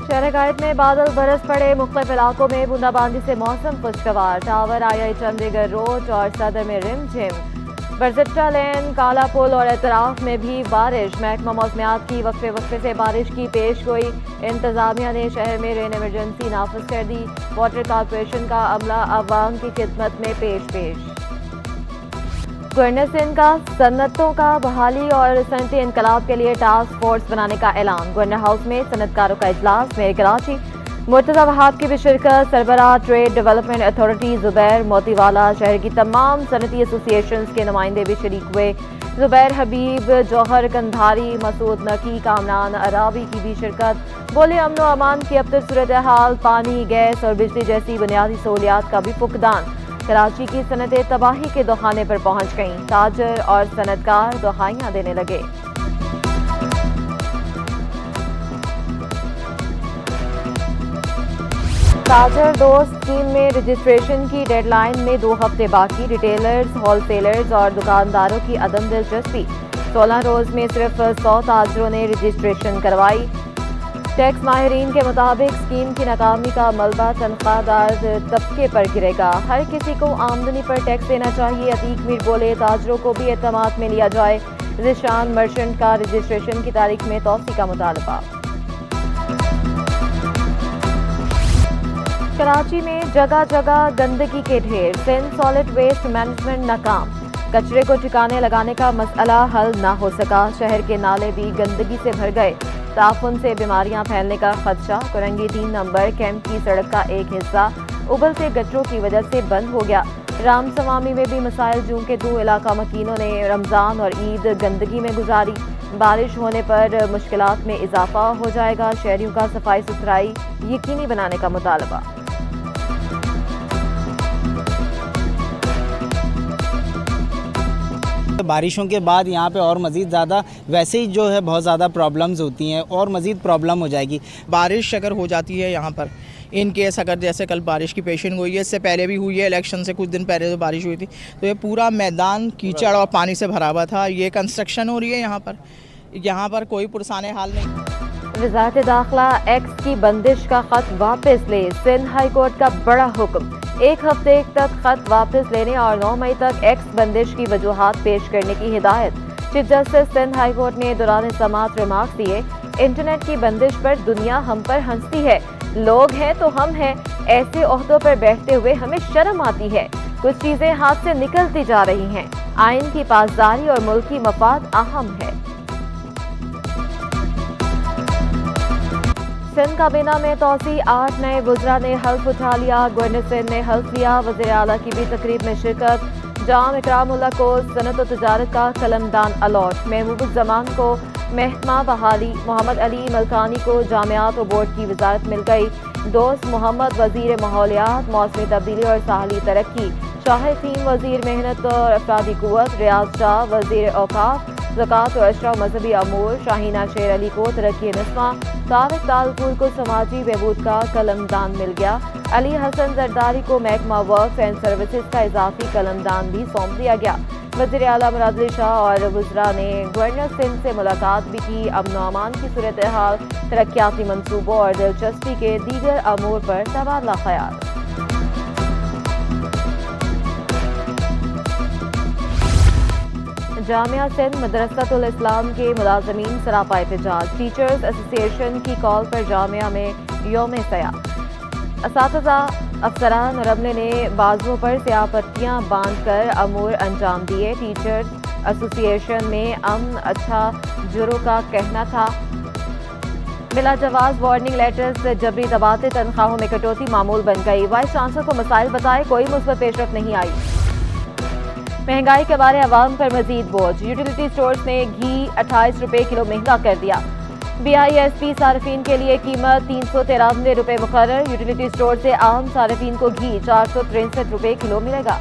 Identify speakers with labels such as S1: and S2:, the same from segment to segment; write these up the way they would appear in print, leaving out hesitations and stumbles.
S1: शहर गायब में बादल बरस पड़े, मुख्तलिफ इलाकों में बूंदाबांदी से मौसम खुशगवार। टावर, आई चंडीगढ़ रोड और सदर में रिमझिम। बरजट्टा लेन, काला पुल और एतराफ में भी बारिश। महकमा मौसमियात की वक्फे वक्फे से बारिश की पेश गोई। इंतजामिया ने शहर में रेन इमरजेंसी नाफिज कर दी। वाटर कॉरपोरेशन का अमला अवाम की खिदमत में पेश। गवर्नर सिंध का सनतों का बहाली और सनती इनकलाब के लिए टास्क फोर्स बनाने का ऐलान। गवर्नर हाउस में सनतकारों का इजलास में कराची। मुर्तजा वहाब की भी शिरकत। सरबराह trade development authority Zubair Motiwala, शहर की तमाम सनती एसोसिएशंस के नुमाइंदे भी शरीक हुए। जुबैर हबीब, जौहर कंधारी, मसूद नकी, कामरान अराबी की भी शिरकत। बोले अमन व अमान की अब तक सूरत हाल, पानी, गैस और बिजली जैसी बुनियादी सहूलियात का भी फुकदान। कराची की सनतें तबाही के दौहाने पर पहुंच गईं। ताजर और सनतकार दुहाइयां देने लगे। ताजर दोस्त स्कीम में रजिस्ट्रेशन की डेडलाइन में 2 हफ्ते बाकी। रिटेलर्स, होलसेलर्स और दुकानदारों की अदम दिलचस्पी। 16 रोज में सिर्फ 100 ताजरों ने रजिस्ट्रेशन करवाई। टैक्स माहिरीन के मुताबिक स्कीम की नाकामी का मलबा तनख्वाहदार तबके पर गिरेगा। हर किसी को आमदनी पर टैक्स देना चाहिए। अतीक मीर बोले ताजरों को भी एतमाद में लिया जाए। जिशान मर्चेंट का रजिस्ट्रेशन की तारीख में तौसी का मुतालबा। कराची में जगह जगह गंदगी के ढेर। सिंध सॉलिड वेस्ट मैनेजमेंट नाकाम। कचरे को ठिकाने लगाने का मसला हल न हो सका। शहर के नाले भी गंदगी से भर गए। ताफुन से बीमारियां फैलने का खदशा। कुरंगी 3 नंबर कैंप की सड़क का एक हिस्सा उबलते गटरों की वजह से बंद हो गया। रामसवामी में भी मसाइल, जूं के 2 इलाका मकीनों ने रमजान और ईद गंदगी में गुजारी। बारिश होने पर मुश्किलात में इजाफा हो जाएगा। शहरियों का सफाई सुथराई यकीनी बनाने का मुतालबा।
S2: बारिशों के बाद यहाँ पे और मज़ीद ज़्यादा वैसे ही जो है बहुत ज़्यादा प्रॉब्लम्स होती हैं और मज़ीद प्रॉब्लम हो जाएगी।
S3: बारिश अगर हो जाती है यहाँ पर, इन केस अगर जैसे कल बारिश की पेशेंट हुई है, इससे पहले भी हुई है, इलेक्शन से कुछ दिन पहले तो बारिश हुई थी, तो ये पूरा मैदान कीचड़ और पानी से भरा हुआ था। ये कंस्ट्रक्शन हो रही है यहाँ पर कोई पुरसाने हाल नहीं।
S1: वज़ारत दाखिला एक्स की बंदिश का खत वापस ले। सिंध हाई कोर्ट का बड़ा हुक्म। 1 हफ्ते तक खत वापस लेने और 9 मई तक एक्स बंदिश की वजूहात पेश करने की हिदायत। Chief justice Sindh high court ने दौरान समाअत रिमार्क्स दिए। इंटरनेट की बंदिश पर दुनिया हम पर हंसती है। लोग हैं तो हम हैं। ऐसे ओहदों पर बैठते हुए हमें शर्म आती है। कुछ चीजें हाथ से निकलती जा रही हैं। आइन की पासदारी और मुल्की मफाद अहम है। सिंध काबीना में तौसी, 8 नए वुज़रा ने हल्फ उठा लिया। गवर्नर सिंध ने हल्फ लिया। वज़ीर आला की भी तकरीब में शिरकत। जाम इकरामुल्लाह को सनत और तजारत का कलमदान अलॉट। महबूबुज़्ज़मान को महकमा बहाली। मोहम्मद अली मलकानी को जामियात और बोर्ड की वजारत मिल गई। दोस्त मोहम्मद वज़ीर माहौलियात, मौसमी तब्दीली और साहली तरक्की। शाहिद फीम वज़ीर मेहनत और अफरादी कुव्वत। रियाज शाह वज़ीर औकाफ, ज़कात और अशरा मजहबी अमूर। शाहीना शेर अली को तरक्की नस्वा। तारिक तालपुर को समाजी बहबूद का कलमदान मिल गया। अली हसन जरदारी को महकमा वर्क्स एंड सर्विसेज का इजाफी कलमदान भी सौंप दिया गया। वज़ीर आला मुराद अली शाह और वुज़रा ने गवर्नर सिंध से मुलाकात भी की। अमन व अमान की सूरत हाल, तरक्याती मनसूबों और दिलचस्पी के दीगर अमूर पर तबादला ख्याल। जामिया सिंध मदरसतुल इस्लाम के मुलाजमीन सरापा एहतजाज। टीचर्स एसोसिएशन की कॉल पर जामिया में यौम सया। असातिज़ा, अफसरान और अमले ने बाजुओं पर स्याह पट्टियाँ बांध कर अमूर अंजाम दिए। टीचर्स एसोसिएशन में अमन अच्छा जुर्म का कहना था। बिला जवाज वार्निंग लेटर्स, जबरी दबाते तनख्वाहों में कटौती मामूल बन गई। वाइस चांसलर को मसाइल बताए, कोई मुस्बत पेशरफ नहीं आई। महंगाई के बारे अवाम पर मजीद बोझ। यूटिलिटी स्टोर्स ने घी 28 रुपए किलो महंगा कर दिया। BISP सार्फिन के लिए कीमत 393 रुपए मुकर्रर। यूटिलिटी स्टोर से आम सार्फिन को घी 463 रुपए किलो मिलेगा।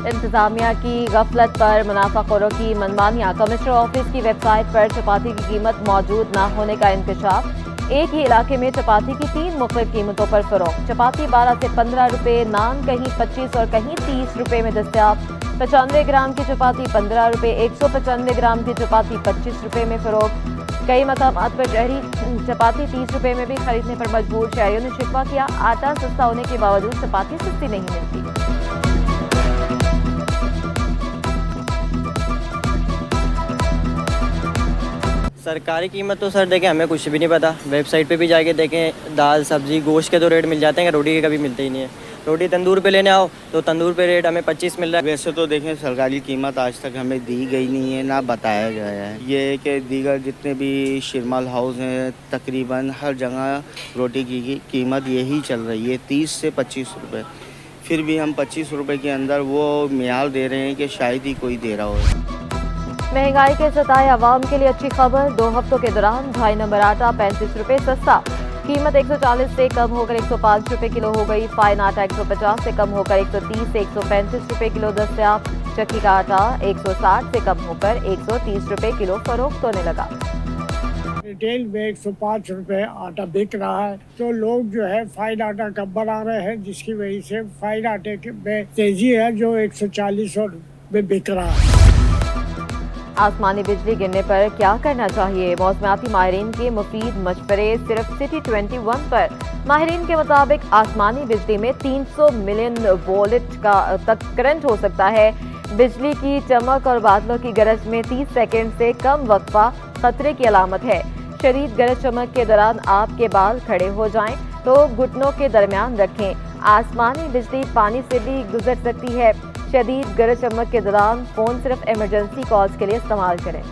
S1: इंतजामिया की गफलत पर मुनाफाखोरों की मनमानियां। कमिश्नर ऑफिस की वेबसाइट पर चपाती की कीमत मौजूद न होने का इंकशाफ। एक ही इलाके में चपाती की 3 मुख्तलिफ कीमतों पर फरोख्त। चपाती 12 से 15 रुपए, नान कहीं 25 और कहीं 30 रुपए में दस्तयाब। 95 ग्राम की चपाती 15 रुपये, 195 ग्राम की चपाती 25 रुपये में फरोख्त। कई मकामात पर शहरी चपाती 30 रुपये में भी खरीदने पर मजबूर। शहरियों ने शिकवा किया, आटा सस्ता होने के बावजूद चपाती सस्ती नहीं मिलती।
S4: सरकारी कीमत तो सर देखें हमें कुछ भी नहीं पता। वेबसाइट पे भी जाके देखें, दाल सब्जी गोश्त के तो रेट मिल जाते हैं, रोटी के कभी मिलते ही नहीं है। रोटी तंदूर पे लेने आओ तो तंदूर पे रेट हमें 25 मिल रहा है।
S5: वैसे तो देखें सरकारी कीमत आज तक हमें दी गई नहीं है, ना बताया गया है। ये है कि दीगर जितने भी शिरमाल हाउस हैं तकरीबन हर जगह रोटी की कीमत यही चल रही है 30 से 25 रुपये। फिर भी हम 25 रुपये के अंदर वो मियार दे रहे हैं कि शायद ही कोई दे रहा हो।
S1: महंगाई के सताए अवाम के लिए अच्छी खबर। 2 हफ्तों के दौरान 2.5 नंबर आटा 35 रुपये सस्ता। कीमत 140 से कम होकर 105 रुपये किलो हो गई। फाइन आटा 150 से कम होकर 130 से 135 रुपये किलो दस्तयाब। चक्की का आटा 160 से कम होकर 130 रुपये किलो फरोख्त होने लगा।
S6: रिटेल में 105 रुपये आटा बिक रहा है, तो लोग जो है फाइन आटा कम बना रहे हैं, जिसकी वजह से फाइन आटे में तेजी है जो 140 में बिक रहा है।
S1: आसमानी बिजली गिरने पर क्या करना चाहिए? मौसमियाती माहिरीन के मुफीद मशवरे सिर्फ सिटी 21 पर। माहिरीन के मुताबिक आसमानी बिजली में 300 मिलियन वोल्ट का तक करंट हो सकता है। बिजली की चमक और बादलों की गरज में 30 सेकंड से कम वक्फा खतरे की अलामत है। शदीद गरज चमक के दौरान आपके बाल खड़े हो जाएं तो घुटनों के दरमियान रखें। आसमानी बिजली पानी से भी गुजर सकती है। शदीद गरज चमक के दौरान फोन सिर्फ इमरजेंसी कॉल्स के लिए इस्तेमाल करें।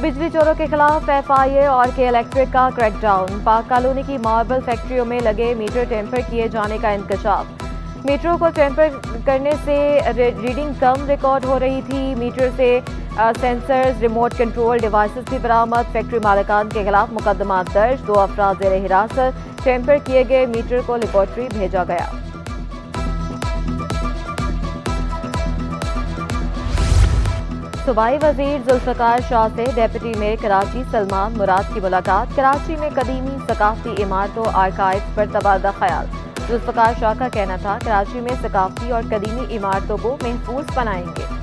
S1: बिजली चोरों के खिलाफ FIA और के इलेक्ट्रिक का क्रैकडाउन। पाक कॉलोनी की मार्बल फैक्ट्रियों में लगे मीटर टेम्पर किए जाने का इंकशाफ। मीटरों को टेम्पर करने से रीडिंग कम रिकॉर्ड हो रही थी। मीटर से सेंसर्स, रिमोट कंट्रोल डिवाइसेस भी बरामद। फैक्ट्री मालिकान के खिलाफ मुकदमा दर्ज। 2 अफराद ज़ेर हिरासत। टेम्पर किए गए मीटर को लेबॉर्ट्री भेजा गया। सूबाई वजीर जुल्फ़िकार शाह से डेप्यूटी मेयर कराची सलमान मुराद की मुलाकात। कराची में कदीमी सकाफती इमारतों आर्काइव्स पर तबादला ख्याल। जुल्फ़िकार शाह का कहना था कराची में सकाफती और कदीमी इमारतों को महफूज बनाएंगे।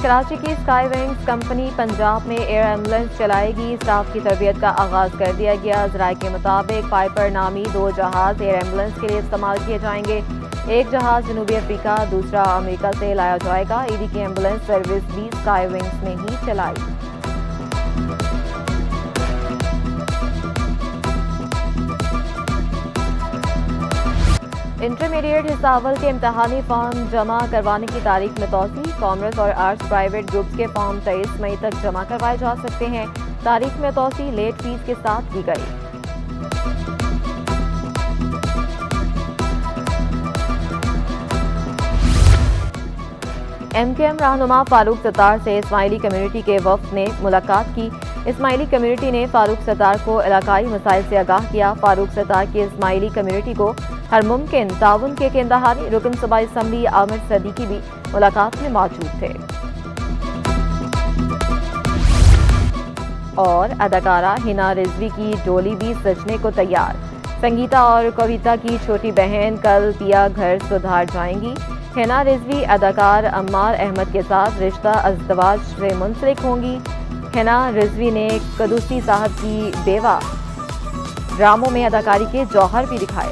S1: कराची की स्काई विंग्स कंपनी पंजाब में एयर एम्बुलेंस चलाएगी। स्टाफ की तरबियत का आगाज कर दिया गया। ज़राए के मुताबिक पाइपर नामी 2 जहाज एयर एम्बुलेंस के लिए इस्तेमाल किए जाएंगे। एक जहाज जनूबी अफ्रीका, दूसरा अमेरिका से लाया जाएगा। ईडी की एम्बुलेंस सर्विस भी स्काई विंग्स ने ही चलाई। इंटरमीडिएट हिसावल के इम्तहानी फॉर्म जमा करवाने की तारीख में तौसी। कॉमर्स और आर्ट्स प्राइवेट ग्रुप्स के फॉर्म 23 मई तक जमा करवाए जा सकते हैं। तारीख में तौसी लेट फीस के साथ की गई। MKM रहनुमा फारूक सत्तार से इस्माइली कम्युनिटी के वफ्द ने मुलाकात की। इस्माइली कम्युनिटी ने फारूक सत्तार को इलाकाई मसाइल से आगाह किया। फारूक सत्तार की इस्माइली कम्युनिटी को हर मुमकिन ताउन के केंदहारी रुकन सूबाई असम्बली आमिर सदीकी भी मुलाकात में मौजूद थे। और अदाकारा हिना रिजवी की डोली भी सजने को तैयार। संगीता और कविता की छोटी बहन कल पिया घर सुधार जाएंगी। हिना रिजवी अदाकार अम्मार अहमद के साथ रिश्ता अज़दवाज से मुंसलिक होंगी। हिना रिजवी ने कदूसी साहब की बेवा ड्रामों में अदाकारी के जौहर भी दिखाए।